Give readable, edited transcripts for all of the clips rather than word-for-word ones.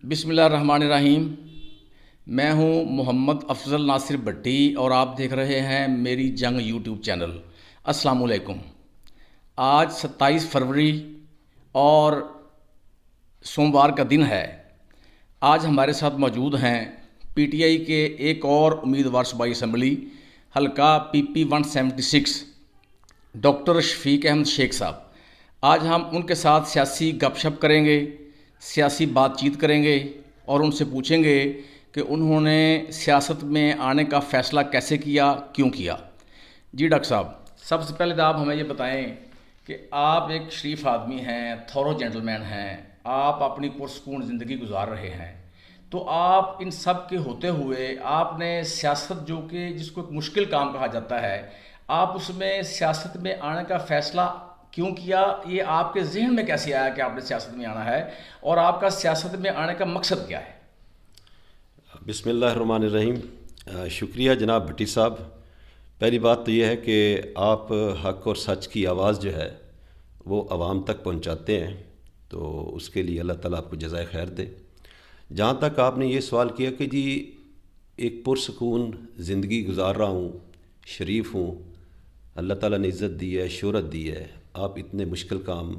بسم اللہ الرحمن الرحیم۔ میں ہوں محمد افضل ناصر بھٹی اور آپ دیکھ رہے ہیں میری جنگ یوٹیوب چینل۔ السلام علیکم۔ آج 27 فروری اور سوموار کا دن ہے۔ آج ہمارے ساتھ موجود ہیں پی ٹی آئی کے ایک اور امیدوار صوبائی اسمبلی حلقہ PP 176 ڈاکٹر شفیق احمد شیخ صاحب۔ آج ہم ان کے ساتھ سیاسی گپ شپ کریں گے، سیاسی بات چیت کریں گے اور ان سے پوچھیں گے کہ انہوں نے سیاست میں آنے کا فیصلہ کیسے کیا، کیوں کیا۔ جی ڈاکٹر صاحب، سب سے پہلے تو آپ ہمیں یہ بتائیں کہ آپ ایک شریف آدمی ہیں، تھورو جینٹل مین ہیں، آپ اپنی پرسکون زندگی گزار رہے ہیں، تو آپ ان سب کے ہوتے ہوئے آپ نے سیاست، جو کہ جس کو ایک مشکل کام کہا جاتا ہے، آپ اس میں سیاست میں آنے کا فیصلہ کیوں کیا؟ یہ آپ کے ذہن میں کیسے آیا کہ آپ نے سیاست میں آنا ہے، اور آپ کا سیاست میں آنے کا مقصد کیا ہے؟ بسم اللہ الرحمن الرحیم۔ شکریہ جناب بھٹی صاحب۔ پہلی بات تو یہ ہے کہ آپ حق اور سچ کی آواز جو ہے وہ عوام تک پہنچاتے ہیں، تو اس کے لیے اللہ تعالیٰ آپ کو جزائے خیر دے۔ جہاں تک آپ نے یہ سوال کیا کہ جی ایک پرسکون زندگی گزار رہا ہوں، شریف ہوں، اللہ تعالیٰ نے عزت دی ہے، شہرت دی ہے، آپ اتنے مشکل کام،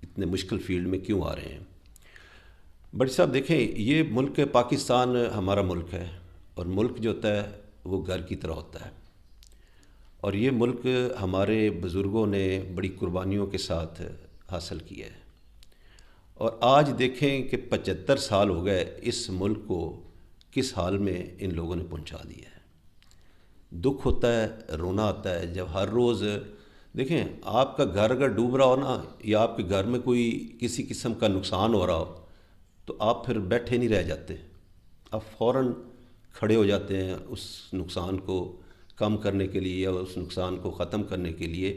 اتنے مشکل فیلڈ میں کیوں آ رہے ہیں؟ بھٹی صاحب دیکھیں، یہ ملک پاکستان ہمارا ملک ہے، اور ملک جو ہوتا ہے وہ گھر کی طرح ہوتا ہے، اور یہ ملک ہمارے بزرگوں نے بڑی قربانیوں کے ساتھ حاصل کیا ہے، اور آج دیکھیں کہ 75 سال ہو گئے اس ملک کو کس حال میں ان لوگوں نے پہنچا دیا ہے۔ دکھ ہوتا ہے، رونا آتا ہے جب ہر روز دیکھیں آپ کا گھر اگر ڈوب رہا ہو نا، یا آپ کے گھر میں کوئی کسی قسم کا نقصان ہو رہا ہو، تو آپ پھر بیٹھے نہیں رہ جاتے، آپ فوراً کھڑے ہو جاتے ہیں اس نقصان کو کم کرنے کے لیے، یا اس نقصان کو ختم کرنے کے لیے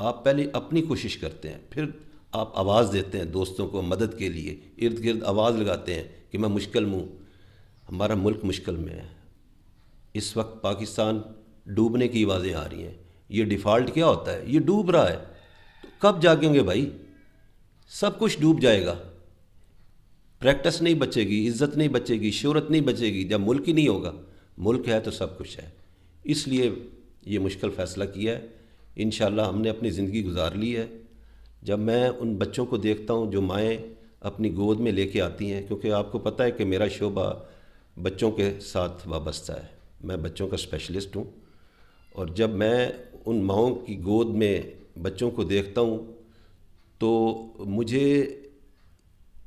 آپ پہلے اپنی کوشش کرتے ہیں، پھر آپ آواز دیتے ہیں دوستوں کو مدد کے لیے، ارد گرد آواز لگاتے ہیں کہ میں مشکل میں ہوں، ہمارا ملک مشکل میں ہے۔ اس وقت پاکستان ڈوبنے کی آوازیں آ رہی ہیں۔ یہ ڈیفالٹ کیا ہوتا ہے؟ یہ ڈوب رہا ہے، تو کب جاگیں گے بھائی؟ سب کچھ ڈوب جائے گا، پریکٹس نہیں بچے گی، عزت نہیں بچے گی، شہرت نہیں بچے گی، جب ملک ہی نہیں ہوگا۔ ملک ہے تو سب کچھ ہے، اس لیے یہ مشکل فیصلہ کیا ہے۔ انشاءاللہ ہم نے اپنی زندگی گزار لی ہے۔ جب میں ان بچوں کو دیکھتا ہوں جو مائیں اپنی گود میں لے کے آتی ہیں، کیونکہ آپ کو پتہ ہے کہ میرا شعبہ بچوں کے ساتھ وابستہ ہے، میں بچوں کا اسپیشلسٹ ہوں، اور جب میں ان ماؤں کی گود میں بچوں کو دیکھتا ہوں تو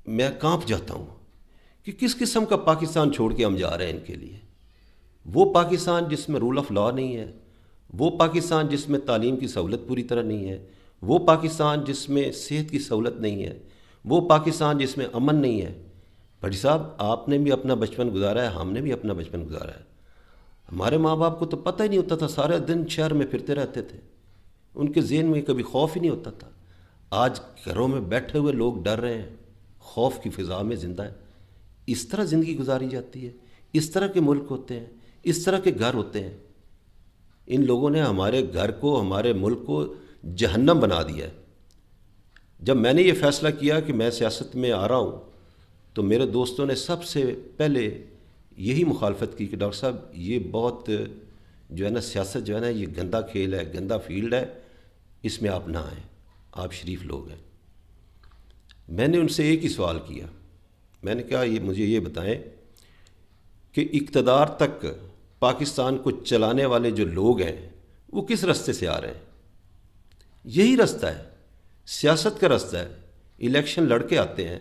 میں کانپ جاتا ہوں کہ کس قسم کا پاکستان چھوڑ کے ہم جا رہے ہیں ان کے لیے۔ وہ پاکستان جس میں رول آف لا نہیں ہے، وہ پاکستان جس میں تعلیم کی سہولت پوری طرح نہیں ہے، وہ پاکستان جس میں صحت کی سہولت نہیں ہے، وہ پاکستان جس میں امن نہیں ہے۔ بھٹی صاحب، آپ نے بھی اپنا بچپن گزارا ہے، ہم نے بھی اپنا بچپن گزارا ہے۔ ہمارے ماں باپ کو تو پتہ ہی نہیں ہوتا تھا، سارے دن شہر میں پھرتے رہتے تھے، ان کے ذہن میں کبھی خوف ہی نہیں ہوتا تھا۔ آج گھروں میں بیٹھے ہوئے لوگ ڈر رہے ہیں، خوف کی فضا میں زندہ ہے۔ اس طرح زندگی گزاری جاتی ہے، اس طرح کے ملک ہوتے ہیں، اس طرح کے گھر ہوتے ہیں۔ ان لوگوں نے ہمارے گھر کو، ہمارے ملک کو جہنم بنا دیا ہے۔ جب میں نے یہ فیصلہ کیا کہ میں سیاست میں آ رہا ہوں، تو میرے دوستوں نے سب سے پہلے یہی مخالفت کی کہ ڈاکٹر صاحب یہ بہت جو ہے نا، سیاست جو ہے نا، یہ گندا کھیل ہے، گندا فیلڈ ہے، اس میں آپ نہ آئیں، آپ شریف لوگ ہیں۔ میں نے ان سے ایک ہی سوال کیا، میں نے کہا مجھے یہ بتائیں کہ اقتدار تک پاکستان کو چلانے والے جو لوگ ہیں وہ کس رستے سے آ رہے ہیں؟ یہی رستہ ہے، سیاست کا رستہ ہے۔ الیکشن لڑ کے آتے ہیں،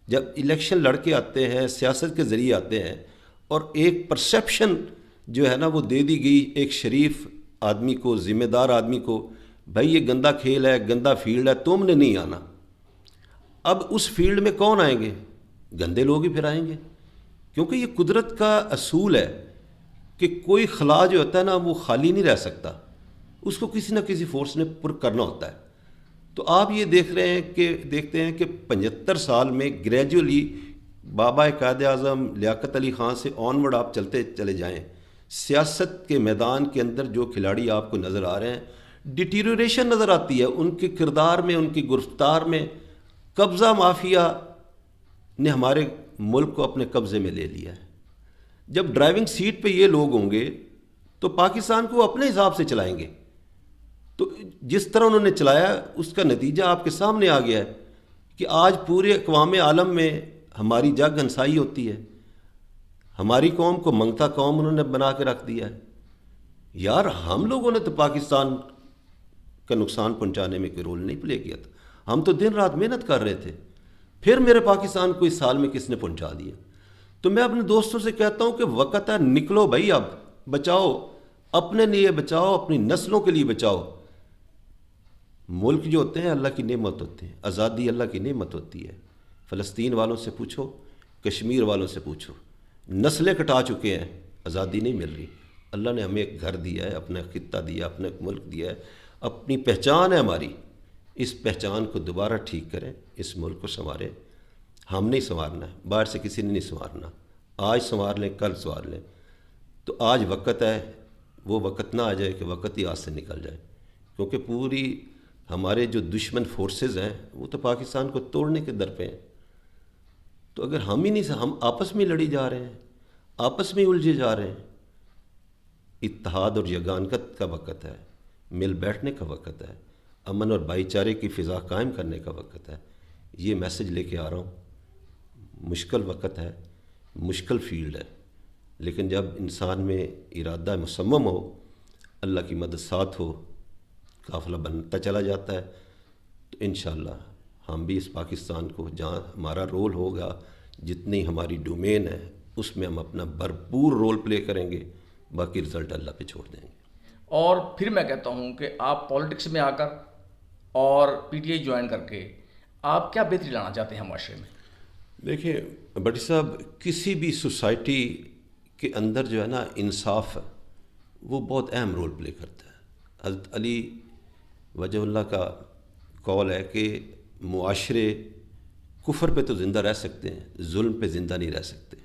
جب الیکشن لڑ کے آتے ہیں، سیاست کے ذریعے آتے ہیں، اور ایک پرسیپشن جو ہے نا وہ دے دی گئی ایک شریف آدمی کو، ذمہ دار آدمی کو، بھائی یہ گندا کھیل ہے، گندا فیلڈ ہے، تم نے نہیں آنا۔ اب اس فیلڈ میں کون آئیں گے؟ گندے لوگ ہی پھر آئیں گے، کیونکہ یہ قدرت کا اصول ہے کہ کوئی خلا جو ہوتا ہے نا وہ خالی نہیں رہ سکتا، اس کو کسی نہ کسی فورس نے پر کرنا ہوتا ہے۔ تو آپ یہ دیکھتے ہیں کہ 75 سال میں گریجولی بابا قائد اعظم لیاقت علی خان سے آنورڈ آپ چلتے چلے جائیں، سیاست کے میدان کے اندر جو کھلاڑی آپ کو نظر آ رہے ہیں، ڈیٹیریوریشن نظر آتی ہے ان کے کردار میں، ان کی گرفتار میں۔ قبضہ مافیا نے ہمارے ملک کو اپنے قبضے میں لے لیا ہے۔ جب ڈرائیونگ سیٹ پہ یہ لوگ ہوں گے تو پاکستان کو اپنے حساب سے چلائیں گے۔ تو جس طرح انہوں نے چلایا اس کا نتیجہ آپ کے سامنے آ گیا ہے کہ آج پورے اقوام عالم میں ہماری جگ ہنسائی ہوتی ہے، ہماری قوم کو منگتا قوم انہوں نے بنا کے رکھ دیا ہے۔ یار ہم لوگوں نے تو پاکستان کا نقصان پہنچانے میں کوئی رول نہیں پلے کیا تھا، ہم تو دن رات محنت کر رہے تھے، پھر میرے پاکستان کو اس سال میں کس نے پہنچا دیا؟ تو میں اپنے دوستوں سے کہتا ہوں کہ وقت ہے، نکلو بھائی، اب بچاؤ، اپنے لیے بچاؤ، اپنی نسلوں کے لیے بچاؤ۔ ملک جو ہوتے ہیں اللہ کی نعمت ہوتے ہیں، آزادی اللہ کی نعمت ہوتی ہے۔ فلسطین والوں سے پوچھو، کشمیر والوں سے پوچھو، نسلیں کٹا چکے ہیں، آزادی نہیں مل رہی۔ اللہ نے ہمیں ایک گھر دیا ہے، اپنا خطہ دیا، اپنا ایک ملک دیا ہے، اپنی پہچان ہے ہماری، اس پہچان کو دوبارہ ٹھیک کریں، اس ملک کو سنواریں۔ ہم نہیں سنوارنا ہے، باہر سے کسی نے نہیں سنوارنا، آج سنوار لیں، کل سنوار لیں۔ تو آج وقت ہے، وہ وقت نہ آ جائے کہ وقت ہی ہاتھ سے نکل جائے، کیونکہ پوری ہمارے جو دشمن فورسز ہیں وہ تو پاکستان کو توڑنے کے در پہ ہیں۔ تو اگر ہم ہی نہیں، ہم آپس میں لڑی جا رہے ہیں، آپس میں الجھے جا رہے ہیں۔ اتحاد اور یگانگت کا وقت ہے، مل بیٹھنے کا وقت ہے، امن اور بھائی چارے کی فضا قائم کرنے کا وقت ہے۔ یہ میسج لے کے آ رہا ہوں۔ مشکل وقت ہے، مشکل فیلڈ ہے، لیکن جب انسان میں ارادہ مصمم ہو، اللہ کی مدد ساتھ ہو، قافلہ بنتا چلا جاتا ہے، تو انشاءاللہ ہم بھی اس پاکستان کو، جہاں ہمارا رول ہوگا، جتنی ہماری ڈومین ہے، اس میں ہم اپنا بھرپور رول پلے کریں گے، باقی رزلٹ اللہ پہ چھوڑ دیں گے۔ اور پھر میں کہتا ہوں کہ آپ پالیٹکس میں آ کر اور پی ٹی آئی جوائن کر کے آپ کیا بہتری لانا چاہتے ہیں معاشرے میں؟ دیکھیں بٹی صاحب، کسی بھی سوسائٹی کے اندر جو ہے نا انصاف ہے، وہ بہت اہم رول پلے کرتا ہے۔ حضرت علی وجہ اللہ کا قول ہے کہ معاشرے کفر پہ تو زندہ رہ سکتے ہیں، ظلم پہ زندہ نہیں رہ سکتے۔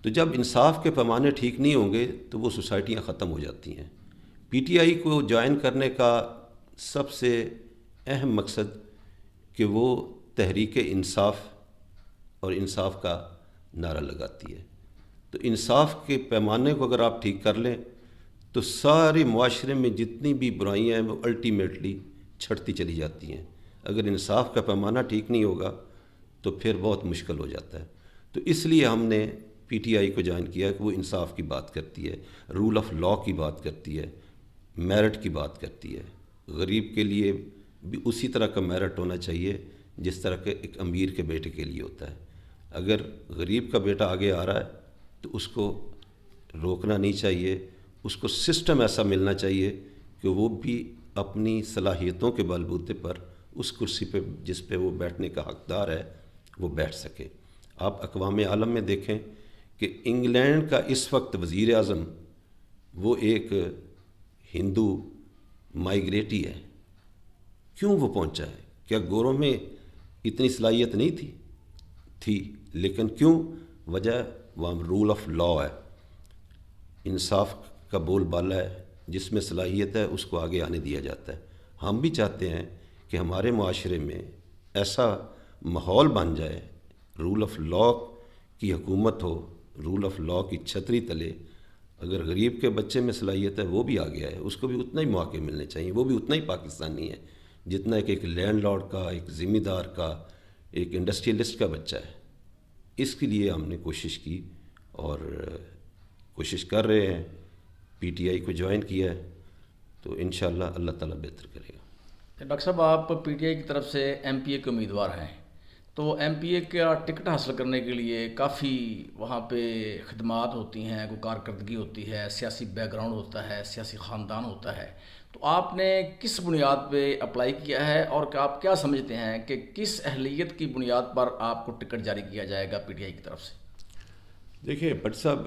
تو جب انصاف کے پیمانے ٹھیک نہیں ہوں گے تو وہ سوسائٹیاں ختم ہو جاتی ہیں۔ پی ٹی آئی کو جوائن کرنے کا سب سے اہم مقصد کہ وہ تحریک انصاف اور انصاف کا نعرہ لگاتی ہے۔ تو انصاف کے پیمانے کو اگر آپ ٹھیک کر لیں تو سارے معاشرے میں جتنی بھی برائیاں ہیں وہ الٹیمیٹلی چھٹتی چلی جاتی ہیں۔ اگر انصاف کا پیمانہ ٹھیک نہیں ہوگا تو پھر بہت مشکل ہو جاتا ہے۔ تو اس لیے ہم نے پی ٹی آئی کو جوائن کیا کہ وہ انصاف کی بات کرتی ہے، رول آف لاء کی بات کرتی ہے، میرٹ کی بات کرتی ہے۔ غریب کے لیے بھی اسی طرح کا میرٹ ہونا چاہیے جس طرح کہ ایک امیر کے بیٹے کے لیے ہوتا ہے۔ اگر غریب کا بیٹا آگے آ رہا ہے تو اس کو روکنا نہیں چاہیے، اس کو سسٹم ایسا ملنا چاہیے کہ وہ بھی اپنی صلاحیتوں کے بل بوتے پر اس کرسی پہ جس پہ وہ بیٹھنے کا حقدار ہے وہ بیٹھ سکے۔ آپ اقوام عالم میں دیکھیں کہ انگلینڈ کا اس وقت وزیر اعظم وہ ایک ہندو مائیگریٹی ہے۔ کیوں وہ پہنچا ہے؟ کیا گوروں میں اتنی صلاحیت نہیں تھی؟ لیکن کیوں؟ وجہ وہاں رول آف لاء ہے، انصاف کا بول بالا ہے، جس میں صلاحیت ہے اس کو آگے آنے دیا جاتا ہے۔ ہم بھی چاہتے ہیں کہ ہمارے معاشرے میں ایسا ماحول بن جائے، رول آف لاء کی حکومت ہو، رول آف لاء کی چھتری تلے۔ اگر غریب کے بچے میں صلاحیت ہے وہ بھی آگے آئے، اس کو بھی اتنا ہی مواقع ملنے چاہیے، وہ بھی اتنا ہی پاکستانی ہے جتنا ایک لینڈ لارڈ کا، ایک ذمہ دار کا، ایک انڈسٹریلسٹ کا بچہ ہے۔ اس کے لیے ہم نے کوشش کی اور کوشش کر رہے ہیں، پی ٹی آئی کو جوائن کیا ہے، تو انشاءاللہ اللہ تعالیٰ بہتر کرے گا۔ ڈاکٹر صاحب، آپ پی ٹی آئی کی طرف سے ایم پی اے کے امیدوار ہیں، تو ایم پی اے کا ٹکٹ حاصل کرنے کے لیے کافی وہاں پہ خدمات ہوتی ہیں، کوئی کارکردگی ہوتی ہے، سیاسی بیک گراؤنڈ ہوتا ہے، سیاسی خاندان ہوتا ہے، تو آپ نے کس بنیاد پہ اپلائی کیا ہے اور آپ کیا سمجھتے ہیں کہ کس اہلیت کی بنیاد پر آپ کو ٹکٹ جاری کیا جائے گا پی ٹی آئی کی طرف سے؟ دیکھیں بٹ صاحب،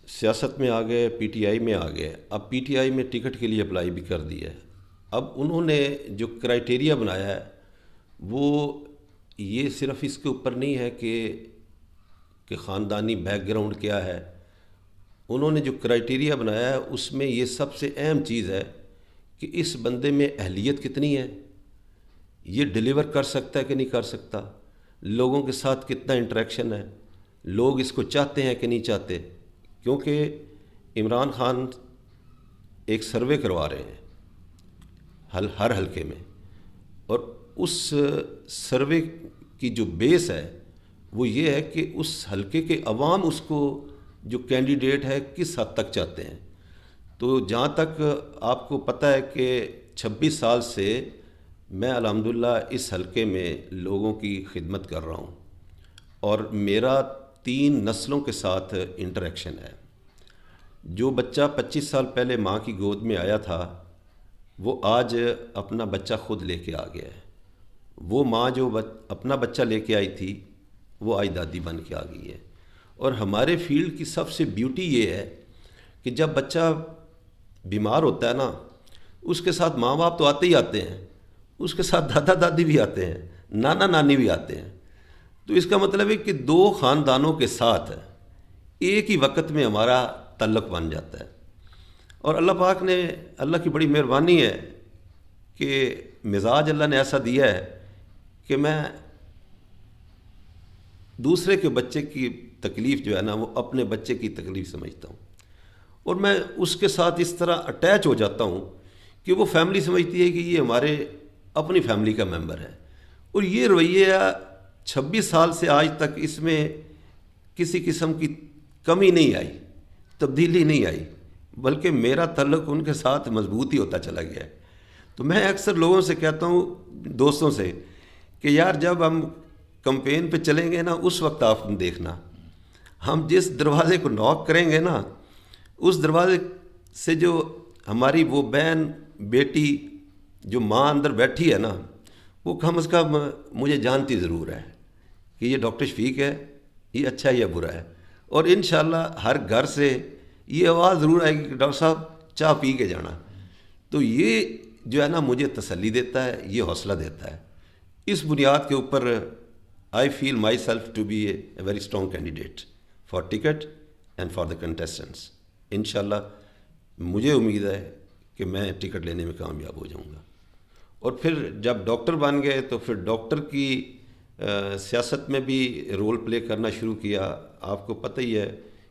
سیاست میں آ گئے، پی ٹی آئی میں آ گئے، اب پی ٹی آئی میں ٹکٹ کے لیے اپلائی بھی کر دی ہے۔ اب انہوں نے جو کرائٹیریا بنایا ہے وہ یہ صرف اس کے اوپر نہیں ہے کہ خاندانی بیک گراؤنڈ کیا ہے۔ انہوں نے جو کرائٹیریا بنایا ہے اس میں یہ سب سے اہم چیز ہے کہ اس بندے میں اہلیت کتنی ہے، یہ ڈیلیور کر سکتا ہے کہ نہیں کر سکتا، لوگوں کے ساتھ کتنا انٹریکشن ہے، لوگ اس کو چاہتے ہیں کہ نہیں چاہتے، کیونکہ عمران خان ایک سروے کروا رہے ہیں ہر حلقے میں، اور اس سروے کی جو بیس ہے وہ یہ ہے کہ اس حلقے کے عوام اس کو جو کینڈیڈیٹ ہے کس حد تک چاہتے ہیں۔ تو جہاں تک آپ کو پتہ ہے کہ 26 سال سے میں الحمدللہ اس حلقے میں لوگوں کی خدمت کر رہا ہوں، اور میرا 3 نسلوں کے ساتھ انٹریکشن ہے۔ جو بچہ 25 سال پہلے ماں کی گود میں آیا تھا وہ آج اپنا بچہ خود لے کے آ گیا ہے، وہ ماں جو اپنا بچہ لے کے آئی تھی وہ آج دادی بن کے آ گئی ہے۔ اور ہمارے فیلڈ کی سب سے بیوٹی یہ ہے کہ جب بچہ بیمار ہوتا ہے نا، اس کے ساتھ ماں باپ تو آتے ہی آتے ہیں، اس کے ساتھ دادا دادی بھی آتے ہیں، نانا نانی بھی آتے ہیں۔ تو اس کا مطلب ہے کہ 2 خاندانوں کے ساتھ ایک ہی وقت میں ہمارا تعلق بن جاتا ہے۔ اور اللہ پاک نے، اللہ کی بڑی مہربانی ہے کہ مزاج اللہ نے ایسا دیا ہے کہ میں دوسرے کے بچے کی تکلیف جو ہے نا وہ اپنے بچے کی تکلیف سمجھتا ہوں، اور میں اس کے ساتھ اس طرح اٹیچ ہو جاتا ہوں کہ وہ فیملی سمجھتی ہے کہ یہ ہمارے اپنی فیملی کا ممبر ہے۔ اور یہ رویہ 26 سال سے آج تک اس میں کسی قسم کی کمی نہیں آئی، تبدیلی نہیں آئی، بلکہ میرا تعلق ان کے ساتھ مضبوط ہی ہوتا چلا گیا ہے۔ تو میں اکثر لوگوں سے کہتا ہوں، دوستوں سے، کہ یار جب ہم کمپین پہ چلیں گے نا اس وقت آپ دیکھنا، ہم جس دروازے کو نوک کریں گے نا اس دروازے سے جو ہماری وہ بہن بیٹی جو ماں اندر بیٹھی ہے نا وہ کم از کم مجھے جانتی ضرور ہے کہ یہ ڈاکٹر شفیق ہے، یہ اچھا ہے یا برا ہے۔ اور انشاءاللہ ہر گھر سے یہ آواز ضرور آئے گی کہ ڈاکٹر صاحب چائے پی کے جانا۔ تو یہ جو ہے نا مجھے تسلی دیتا ہے، یہ حوصلہ دیتا ہے۔ اس بنیاد کے اوپر I feel myself to be a very strong candidate for ticket and for the contestants. انشاءاللہ مجھے امید ہے کہ میں ٹکٹ لینے میں کامیاب ہو جاؤں گا۔ اور پھر جب ڈاکٹر بن گئے تو پھر ڈاکٹر کی سیاست میں بھی رول پلے کرنا شروع کیا۔ آپ کو پتہ ہی ہے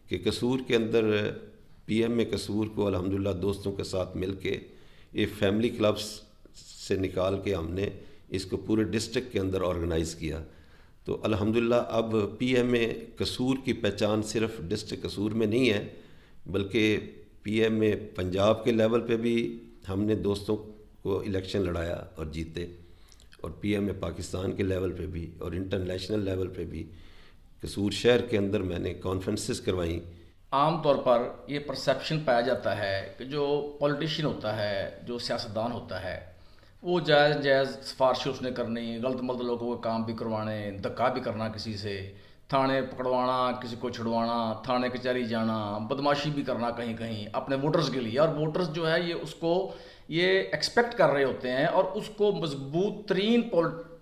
کہ قصور کے اندر پی ایم میں قصور کو الحمدللہ دوستوں کے ساتھ مل کے یہ فیملی کلبس سے نکال کے ہم نے اس کو پورے ڈسٹرکٹ کے اندر آرگنائز کیا۔ تو الحمدللہ اب پی ایم میں قصور کی پہچان صرف ڈسٹرکٹ قصور میں نہیں ہے، بلکہ پی ایم میں پنجاب کے لیول پہ بھی ہم نے دوستوں کو الیکشن لڑایا اور جیتے، اور پی ایم میں پاکستان کے لیول پہ بھی اور انٹرنیشنل لیول پہ بھی قصور شہر کے اندر میں نے کانفرنسز کروائیں۔ عام طور پر یہ پرسیپشن پایا جاتا ہے کہ جو پولیٹیشین ہوتا ہے، جو سیاستدان ہوتا ہے، وہ جائز سفارشیں اس نے کرنی، غلط ملط لوگوں کے کام بھی کروانے، دھکا بھی کرنا کسی سے، تھانے پکڑوانا، کسی کو چھڑوانا، تھانے کچہری جانا، بدماشی بھی کرنا کہیں کہیں اپنے ووٹرز کے لیے۔ اور ووٹرز جو ہے یہ اس کو یہ ایکسپیکٹ کر رہے ہوتے ہیں اور اس کو مضبوط ترین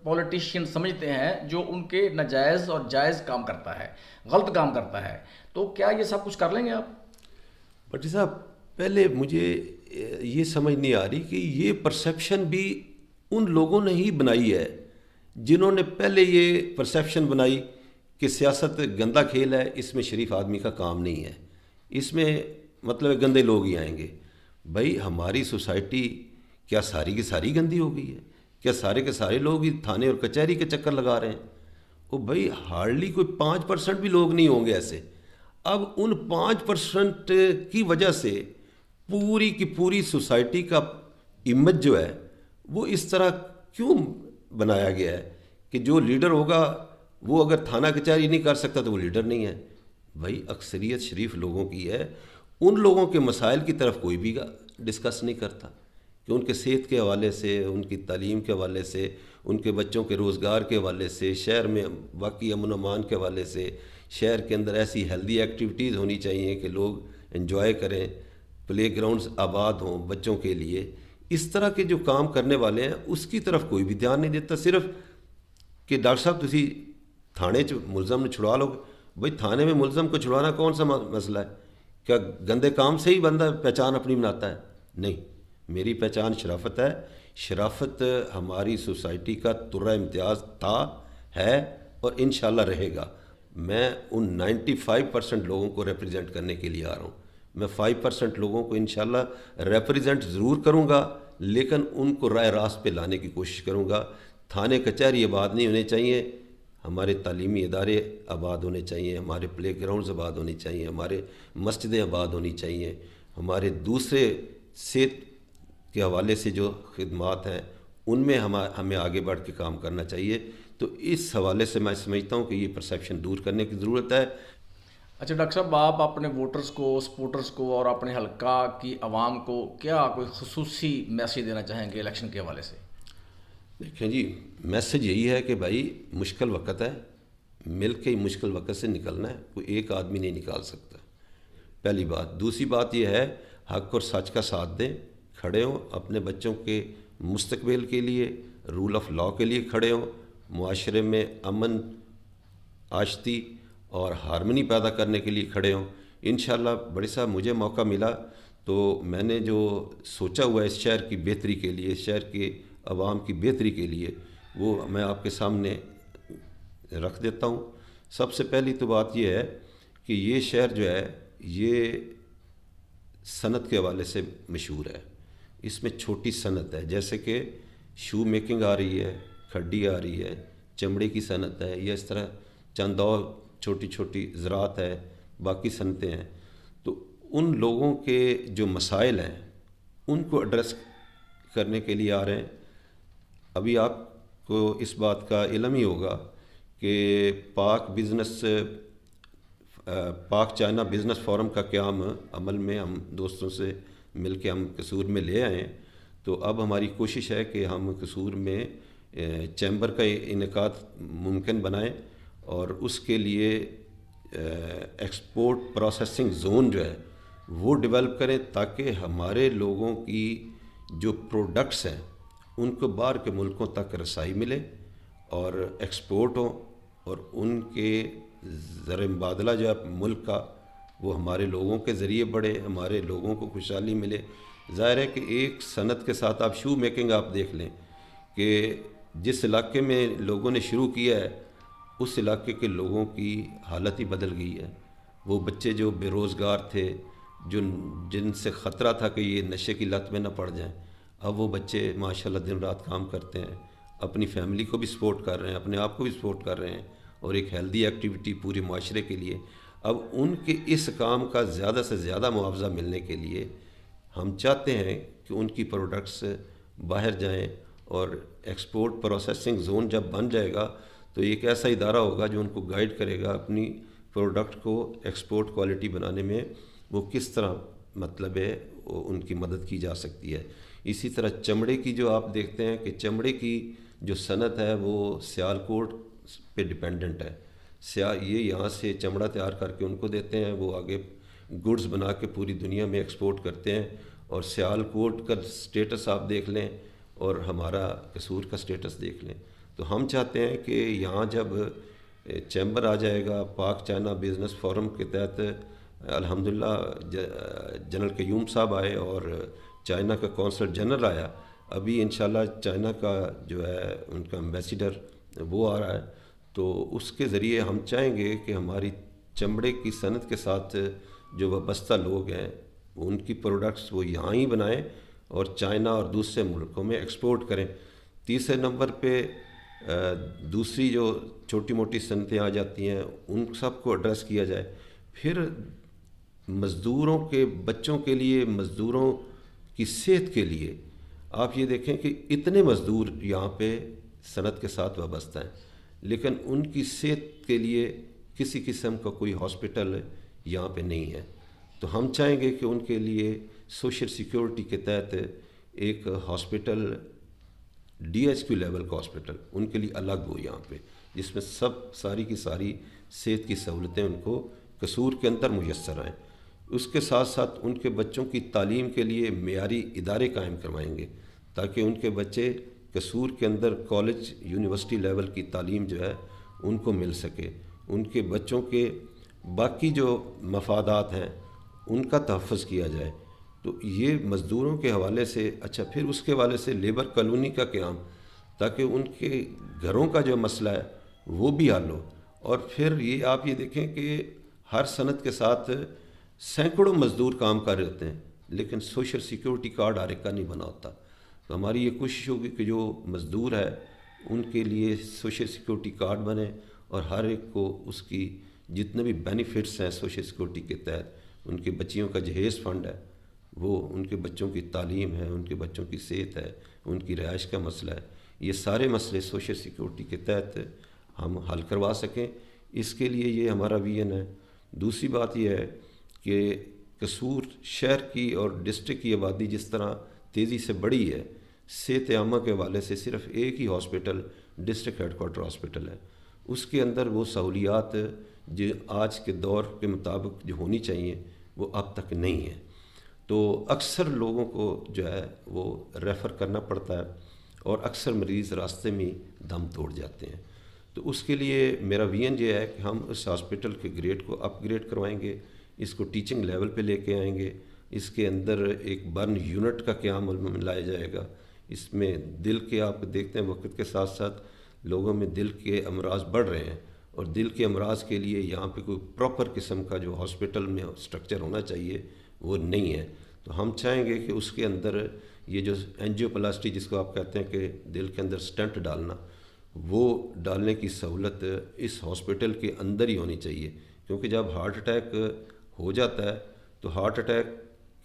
پولیٹیشین سمجھتے ہیں جو ان کے ناجائز اور جائز کام کرتا ہے، غلط کام کرتا ہے۔ تو کیا یہ سب کچھ کر لیں گے آپ؟ بٹ صاحب پہلے مجھے یہ سمجھ نہیں آ رہی کہ یہ پرسیپشن بھی ان لوگوں نے ہی بنائی ہے جنہوں نے پہلے یہ پرسیپشن بنائی کہ سیاست گندا کھیل ہے، اس میں شریف آدمی کا کام نہیں ہے، اس میں مطلب گندے لوگ ہی آئیں گے۔ بھائی ہماری سوسائٹی کیا ساری کی ساری گندی ہو گئی ہے؟ کیا سارے کے سارے لوگ ہی تھانے اور کچہری کے چکر لگا رہے ہیں؟ وہ بھائی ہارڈلی کوئی 5% بھی لوگ نہیں ہوں گے ایسے۔ اب ان 5% کی وجہ سے پوری کی پوری سوسائٹی کا امیج جو ہے وہ اس طرح کیوں بنایا گیا ہے کہ جو لیڈر ہوگا وہ اگر تھانہ کچہری نہیں کر سکتا تو وہ لیڈر نہیں ہے؟ بھائی اکثریت شریف لوگوں کی ہے، ان لوگوں کے مسائل کی طرف کوئی بھی ڈسکس نہیں کرتا کہ ان کے صحت کے حوالے سے، ان کی تعلیم کے حوالے سے، ان کے بچوں کے روزگار کے حوالے سے، شہر میں واقعی امن و امان کے حوالے سے، شہر کے اندر ایسی ہیلدی ایکٹیویٹیز ہونی چاہیے کہ لوگ انجوائے کریں، پلے گراؤنڈز آباد ہوں بچوں کے لیے۔ اس طرح کے جو کام کرنے والے ہیں اس کی طرف کوئی بھی دھیان نہیں دیتا، صرف کہ ڈاکٹر صاحب تسی تھانے ملزم نے چھڑوا لو۔ بھائی تھانے میں ملزم کو چھڑوانا کون سا مسئلہ ہے؟ کیا گندے کام سے ہی بندہ پہچان اپنی بناتا ہے؟ نہیں، میری پہچان شرافت ہے۔ شرافت ہماری سوسائٹی کا ترہ امتیاز تھا، ہے اور انشاءاللہ رہے گا۔ میں ان 95% لوگوں کو ریپرزینٹ کرنے کے لیے آ رہا ہوں. میں 5% لوگوں کو انشاءاللہ ریپرزینٹ ضرور کروں گا، لیکن ان کو رائے راست پہ لانے کی کوشش کروں گا. تھانے کچہری آباد نہیں ہونے چاہیے، ہمارے تعلیمی ادارے آباد ہونے چاہیے، ہمارے پلے گراؤنڈز آباد ہونی چاہیے، ہمارے مسجدیں آباد ہونی چاہیے، ہمارے دوسرے صحت کے حوالے سے جو خدمات ہیں ان میں ہمیں آگے بڑھ کے کام کرنا چاہیے. تو اس حوالے سے میں سمجھتا ہوں کہ یہ پرسیپشن دور کرنے کی ضرورت ہے. اچھا ڈاکٹر صاحب، آپ اپنے ووٹرز کو، سپورٹرز کو اور اپنے حلقہ کی عوام کو کیا کوئی خصوصی میسیج دینا چاہیں گے الیکشن کے حوالے سے؟ دیکھیں جی، میسج یہی ہے کہ بھائی مشکل وقت ہے، مل کے مشکل وقت سے نکلنا ہے، کوئی ایک آدمی نہیں نکال سکتا، پہلی بات. دوسری بات یہ ہے حق اور سچ کا ساتھ دیں، کھڑے ہوں اپنے بچوں کے مستقبل کے لیے، رول آف لاء کے لیے کھڑے ہوں، معاشرے میں امن، آشتی اور ہارمنی پیدا کرنے کے لیے کھڑے ہوں. انشاءاللہ بڑی صاحب مجھے موقع ملا تو میں نے جو سوچا ہوا ہے اس شہر کی بہتری کے لیے، اس شہر کے عوام کی بہتری کے لیے، وہ میں آپ کے سامنے رکھ دیتا ہوں. سب سے پہلی تو بات یہ ہے کہ یہ شہر جو ہے یہ صنعت کے حوالے سے مشہور ہے. اس میں چھوٹی صنعت ہے، جیسے کہ شو میکنگ آ رہی ہے، کھڈی آ رہی ہے، چمڑے کی صنعت ہے، یا اس طرح چند اور چھوٹی چھوٹی زراعت ہے، باقی صنعتیں ہیں. تو ان لوگوں کے جو مسائل ہیں ان کو ایڈریس کرنے کے لیے آ رہے ہیں. ابھی آپ کو اس بات کا علم ہی ہوگا کہ پاک چائنا بزنس فورم کا قیام عمل میں ہم دوستوں سے مل کے ہم قصور میں لے آئے ہیں. تو اب ہماری کوشش ہے کہ ہم قصور میں چیمبر کا انعقاد ممکن بنائیں، اور اس کے لیے ایکسپورٹ پروسیسنگ زون جو ہے وہ ڈیولپ کریں، تاکہ ہمارے لوگوں کی جو پروڈکٹس ہیں ان کو باہر کے ملکوں تک رسائی ملے اور ایکسپورٹ ہوں، اور ان کے زر مبادلہ جو ہے ملک کا وہ ہمارے لوگوں کے ذریعے بڑھے، ہمارے لوگوں کو خوشحالی ملے. ظاہر ہے کہ ایک صنعت کے ساتھ آپ شو میکنگ آپ دیکھ لیں کہ جس علاقے میں لوگوں نے شروع کیا ہے اس علاقے کے لوگوں کی حالت ہی بدل گئی ہے. وہ بچے جو بے روزگار تھے، جن سے خطرہ تھا کہ یہ نشے کی لت میں نہ پڑ جائیں، اب وہ بچے ماشاءاللہ دن رات کام کرتے ہیں، اپنی فیملی کو بھی سپورٹ کر رہے ہیں، اپنے آپ کو بھی سپورٹ کر رہے ہیں، اور ایک ہیلدی ایکٹیویٹی پورے معاشرے کے لیے. اب ان کے اس کام کا زیادہ سے زیادہ معاوضہ ملنے کے لیے ہم چاہتے ہیں کہ ان کی پروڈکٹس باہر جائیں، اور ایکسپورٹ پروسیسنگ زون جب بن جائے گا تو ایک ایسا ادارہ ہوگا جو ان کو گائیڈ کرے گا اپنی پروڈکٹ کو ایکسپورٹ کوالٹی بنانے میں وہ کس طرح مطلب ہے ان کی مدد کی جا سکتی ہے. اسی طرح چمڑے کی جو آپ دیکھتے ہیں کہ چمڑے کی جو صنعت ہے وہ سیالکوٹ پہ ڈیپینڈنٹ ہے. یہ یہاں سے چمڑا تیار کر کے ان کو دیتے ہیں، وہ آگے گڈز بنا کے پوری دنیا میں ایکسپورٹ کرتے ہیں. اور سیالکوٹ کا سٹیٹس آپ دیکھ لیں اور ہمارا قصور کا سٹیٹس دیکھ لیں. تو ہم چاہتے ہیں کہ یہاں جب چیمبر آ جائے گا پاک چائنا بزنس فورم کے تحت، الحمدللہ جنرل قیوم صاحب آئے اور چائنا کا کونسل جنرل آیا، ابھی انشاءاللہ چائنا کا جو ہے ان کا ایمبیسیڈر وہ آ رہا ہے. تو اس کے ذریعے ہم چاہیں گے کہ ہماری چمڑے کی صنعت کے ساتھ جو وابستہ لوگ ہیں ان کی پروڈکٹس وہ یہاں ہی بنائیں اور چائنا اور دوسرے ملکوں میں ایکسپورٹ کریں. تیسرے نمبر پہ دوسری جو چھوٹی موٹی صنعتیں آ جاتی ہیں ان سب کو ایڈریس کیا جائے. پھر مزدوروں کے بچوں کے لیے، مزدوروں کی صحت کے لیے آپ یہ دیکھیں کہ اتنے مزدور یہاں پہ صنعت کے ساتھ وابستہ ہیں، لیکن ان کی صحت کے لیے کسی قسم کا کوئی ہاسپٹل یہاں پہ نہیں ہے. تو ہم چاہیں گے کہ ان کے لیے سوشل سیکیورٹی کے تحت ایک hospital, D H Q level کا ہاسپٹل ان کے لیے الگ ہو یہاں پہ، جس میں ساری کی ساری صحت کی سہولتیں ان کو قصور کے اندر میسر آئیں. اس کے ساتھ ساتھ ان کے بچوں کی تعلیم کے لیے معیاری ادارے قائم کروائیں گے، تاکہ ان کے بچے قصور کے اندر کالج یونیورسٹی لیول کی تعلیم جو ہے ان کو مل سکے. ان کے بچوں کے باقی جو مفادات ہیں ان کا تحفظ کیا جائے. تو یہ مزدوروں کے حوالے سے. اچھا، پھر اس کے حوالے سے لیبر کالونی کا قیام، تاکہ ان کے گھروں کا جو مسئلہ ہے وہ بھی حل ہو. اور پھر یہ آپ یہ دیکھیں کہ ہر صنعت کے ساتھ سینکڑوں مزدور کام کر رہے ہوتے ہیں، لیکن سوشل سیکیورٹی کارڈ ہر ایک کا نہیں بنا ہوتا. تو ہماری یہ کوشش ہوگی کہ جو مزدور ہے ان کے لیے سوشل سیکیورٹی کارڈ بنے، اور ہر ایک کو اس کی جتنے بھی بینیفٹس ہیں سوشل سیکیورٹی کے تحت، ان کے بچیوں کا جہیز فنڈ ہے، وہ ان کے بچوں کی تعلیم ہے، ان کے بچوں کی صحت ہے، ان کی رہائش کا مسئلہ ہے، یہ سارے مسئلے سوشل سیکیورٹی کے تحت ہم حل کروا سکیں. اس کے لیے یہ ہمارا ویژن ہے. دوسری بات یہ ہے کہ قصور شہر کی اور ڈسٹرکٹ کی آبادی جس طرح تیزی سے بڑھی ہے، صحت عامہ کے حوالے سے صرف ایک ہی hospital district head quarter hospital ہے. اس کے اندر وہ سہولیات جو آج کے دور کے مطابق جو ہونی چاہیے وہ اب تک نہیں ہے. تو اکثر لوگوں کو جو ہے وہ ریفر کرنا پڑتا ہے، اور اکثر مریض راستے میں دم توڑ جاتے ہیں. تو اس کے لیے میرا ویژن یہ ہے کہ ہم اس ہاسپٹل کے گریڈ کو اپ گریڈ کروائیں گے، اس کو ٹیچنگ لیول پہ لے کے آئیں گے. اس کے اندر ایک برن یونٹ کا قیام عمل میں لایا جائے گا. اس میں دل کے آپ دیکھتے ہیں وقت کے ساتھ ساتھ لوگوں میں دل کے امراض بڑھ رہے ہیں، اور دل کے امراض کے لیے یہاں پہ کوئی پراپر قسم کا جو ہاسپٹل میں اسٹرکچر ہونا چاہیے وہ نہیں ہے. تو ہم چاہیں گے کہ اس کے اندر یہ جو اینجیو پلاسٹی جس کو آپ کہتے ہیں کہ دل کے اندر سٹنٹ ڈالنا، وہ ڈالنے کی سہولت اس ہاسپٹل کے اندر ہی ہونی چاہیے. کیونکہ جب ہارٹ اٹیک ہو جاتا ہے تو ہارٹ اٹیک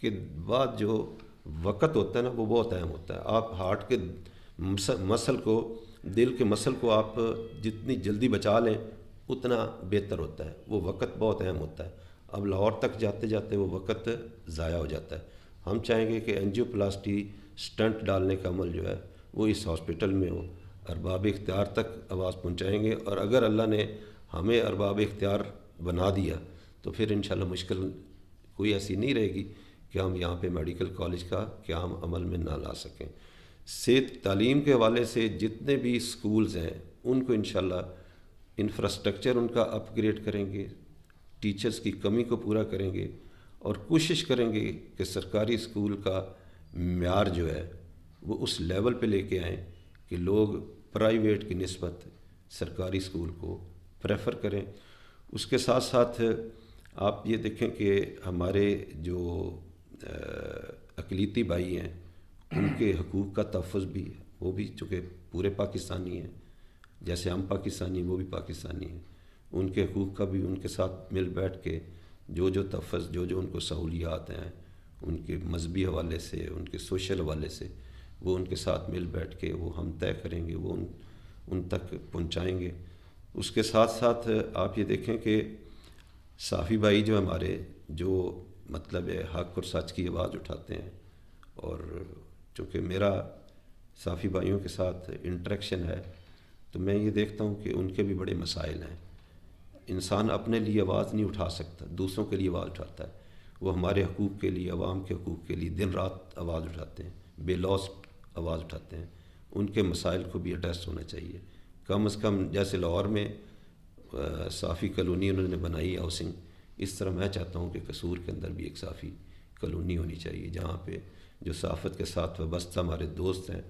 کے بعد جو وقت ہوتا ہے نا وہ بہت اہم ہوتا ہے. آپ ہارٹ کے مسل کو، دل کے مسل کو آپ جتنی جلدی بچا لیں اتنا بہتر ہوتا ہے. وہ وقت بہت اہم ہوتا ہے. اب لاہور تک جاتے جاتے وہ وقت ضائع ہو جاتا ہے. ہم چاہیں گے کہ اینجیو پلاسٹی سٹنٹ ڈالنے کا عمل جو ہے وہ اس ہاسپٹل میں ہو. ارباب اختیار تک آواز پہنچائیں گے، اور اگر اللہ نے ہمیں ارباب اختیار بنا دیا تو پھر انشاءاللہ مشکل کوئی ایسی نہیں رہے گی کہ ہم یہاں پہ میڈیکل کالج کا قیام عمل میں نہ لا سکیں. صحت تعلیم کے حوالے سے جتنے بھی سکولز ہیں ان کو انشاءاللہ انفراسٹرکچر ان کا اپ گریڈ کریں گے، ٹیچرز کی کمی کو پورا کریں گے، اور کوشش کریں گے کہ سرکاری اسکول کا معیار جو ہے وہ اس لیول پہ لے کے آئیں کہ لوگ پرائیویٹ کی نسبت سرکاری اسکول کو پریفر کریں. اس کے ساتھ ساتھ آپ یہ دیکھیں کہ ہمارے جو اقلیتی بھائی ہیں ان کے حقوق کا تحفظ بھی ہے. وہ بھی چونکہ پورے پاکستانی ہیں، جیسے ہم پاکستانی وہ بھی پاکستانی ہیں، ان کے حقوق کا بھی ان کے ساتھ مل بیٹھ کے جو تحفظ جو ان کو سہولیات ہیں ان کے مذہبی حوالے سے، ان کے سوشل حوالے سے، وہ ان کے ساتھ مل بیٹھ کے وہ ہم طے کریں گے، وہ ان تک پہنچائیں گے. اس کے ساتھ ساتھ آپ یہ دیکھیں کہ صافی بھائی جو ہمارے جو مطلب ہے حق اور سچ کی آواز اٹھاتے ہیں، اور چونکہ میرا صافی بھائیوں کے ساتھ انٹریکشن ہے تو میں یہ دیکھتا ہوں کہ ان کے بھی بڑے مسائل ہیں. انسان اپنے لیے آواز نہیں اٹھا سکتا، دوسروں کے لیے آواز اٹھاتا ہے. وہ ہمارے حقوق کے لیے، عوام کے حقوق کے لیے دن رات آواز اٹھاتے ہیں، بے لوث آواز اٹھاتے ہیں. ان کے مسائل کو بھی ایڈریس ہونا چاہیے. کم از کم جیسے لاہور میں صافی کالونی انہوں نے بنائی ہاؤسنگ، اس طرح میں چاہتا ہوں کہ قصور کے اندر بھی ایک صافی کالونی ہونی چاہیے، جہاں پہ جو صحافت کے ساتھ وابستہ ہمارے دوست ہیں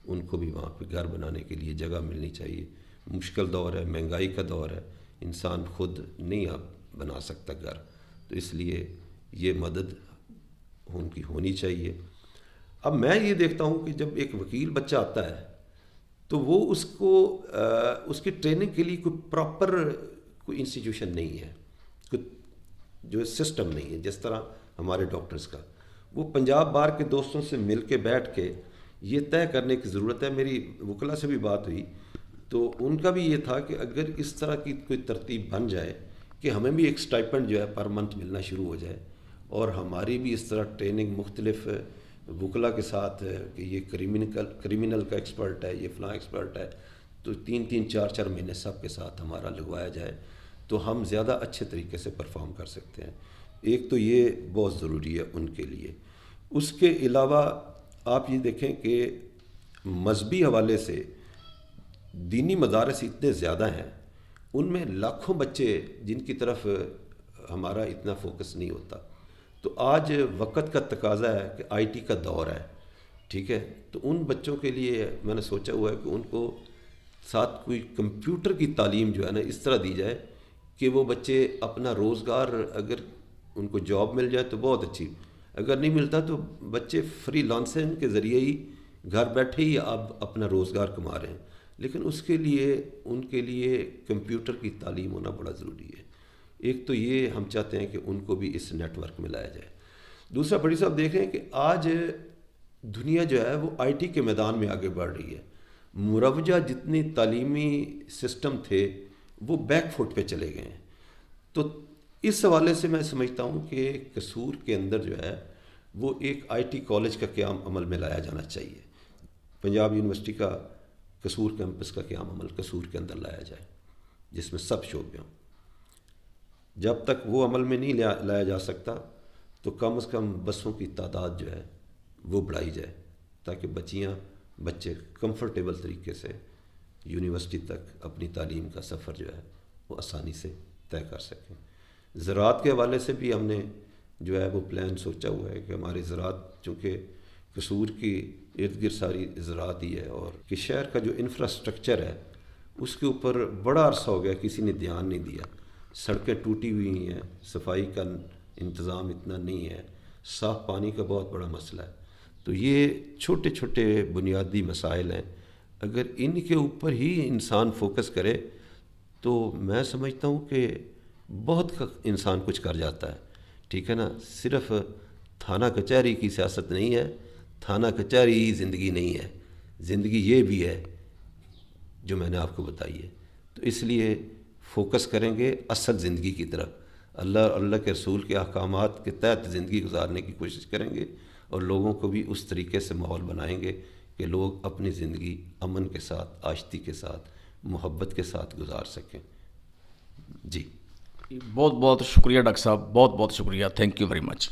ان کو بھی وہاں پہ گھر بنانے کے لیے جگہ ملنی چاہیے. مشکل دور ہے، مہنگائی کا دور ہے، انسان خود نہیں آپ بنا سکتا گھر، تو اس لیے یہ مدد ان کی ہونی چاہیے. اب میں یہ دیکھتا ہوں کہ جب ایک وکیل بچہ آتا ہے تو وہ اس کو اس کی ٹریننگ کے لیے کوئی پراپر کوئی انسٹیٹیوشن نہیں ہے، کوئی جو سسٹم نہیں ہے. جس طرح ہمارے ڈاکٹرز کا، وہ پنجاب بار کے دوستوں سے مل کے بیٹھ کے یہ طے کرنے کی ضرورت ہے. میری وکلا سے بھی بات ہوئی تو ان کا بھی یہ تھا کہ اگر اس طرح کی کوئی ترتیب بن جائے کہ ہمیں بھی ایک سٹائپنڈ جو ہے پر منتھ ملنا شروع ہو جائے، اور ہماری بھی اس طرح ٹریننگ مختلف وکلا کے ساتھ کہ یہ کریمنل کا ایکسپرٹ ہے، یہ فلاں ایکسپرٹ ہے، تو 3-4 مہینے سب کے ساتھ ہمارا لگوایا جائے تو ہم زیادہ اچھے طریقے سے پرفارم کر سکتے ہیں. ایک تو یہ بہت ضروری ہے ان کے لیے. اس کے علاوہ آپ یہ دیکھیں کہ مذہبی حوالے سے دینی مدارس اتنے زیادہ ہیں، ان میں لاکھوں بچے جن کی طرف ہمارا اتنا فوکس نہیں ہوتا. تو آج وقت کا تقاضا ہے کہ آئی ٹی کا دور ہے، ٹھیک ہے، تو ان بچوں کے لیے میں نے سوچا ہوا ہے کہ ان کو ساتھ کوئی کمپیوٹر کی تعلیم جو ہے نا اس طرح دی جائے کہ وہ بچے اپنا روزگار، اگر ان کو جاب مل جائے تو بہت اچھی، اگر نہیں ملتا تو بچے فری لانسنگ کے ذریعے ہی گھر بیٹھے ہی اب اپنا روزگار کما رہے ہیں، لیکن اس کے لیے ان کے لیے کمپیوٹر کی تعلیم ہونا بڑا ضروری ہے۔ ایک تو یہ ہم چاہتے ہیں کہ ان کو بھی اس نیٹ ورک میں لایا جائے۔ دوسرا بڑی صاحب دیکھ رہے ہیں کہ آج دنیا جو ہے وہ آئی ٹی کے میدان میں آگے بڑھ رہی ہے۔ مروجہ جتنی تعلیمی سسٹم تھے وہ بیک فٹ پہ چلے گئے ہیں، تو اس حوالے سے میں سمجھتا ہوں کہ قصور کے اندر جو ہے وہ ایک آئی ٹی کالج کا قیام عمل میں لایا جانا چاہیے۔ پنجاب یونیورسٹی کا قصور کیمپس کا قیام عمل قصور کے اندر لایا جائے، جس میں سب شعبے ہوں۔ جب تک وہ عمل میں نہیں لایا جا سکتا تو کم از کم بسوں کی تعداد جو ہے وہ بڑھائی جائے، تاکہ بچے کمفرٹیبل طریقے سے یونیورسٹی تک اپنی تعلیم کا سفر جو ہے وہ آسانی سے طے کر سکیں۔ زراعت کے حوالے سے بھی ہم نے جو ہے وہ پلان سوچا ہوا ہے کہ ہماری زراعت، چونکہ قصور کی ارد گرد ساری زراعت ہی ہے، اور کہ شہر کا جو انفراسٹرکچر ہے اس کے اوپر بڑا عرصہ ہو گیا کسی نے دھیان نہیں دیا۔ سڑکیں ٹوٹی ہوئی ہیں، صفائی کا انتظام اتنا نہیں ہے، صاف پانی کا بہت بڑا مسئلہ ہے۔ تو یہ چھوٹے چھوٹے بنیادی مسائل ہیں، اگر ان کے اوپر ہی انسان فوکس کرے تو میں سمجھتا ہوں کہ بہت انسان کچھ کر جاتا ہے، ٹھیک ہے نا۔ صرف تھانہ کچہری کی سیاست نہیں ہے، تھانہ کچہری ہی زندگی نہیں ہے، زندگی یہ بھی ہے جو میں نے آپ کو بتائی ہے۔ تو اس لیے فوکس کریں گے اصل زندگی کی طرف، اللہ کے رسول کے احکامات کے تحت زندگی گزارنے کی کوشش کریں گے، اور لوگوں کو بھی اس طریقے سے ماحول بنائیں گے کہ لوگ اپنی زندگی امن کے ساتھ، آشتی کے ساتھ، محبت کے ساتھ گزار سکیں۔ جی بہت بہت شکریہ ڈاکٹر صاحب، بہت بہت شکریہ، تھینک یو ویری مچ۔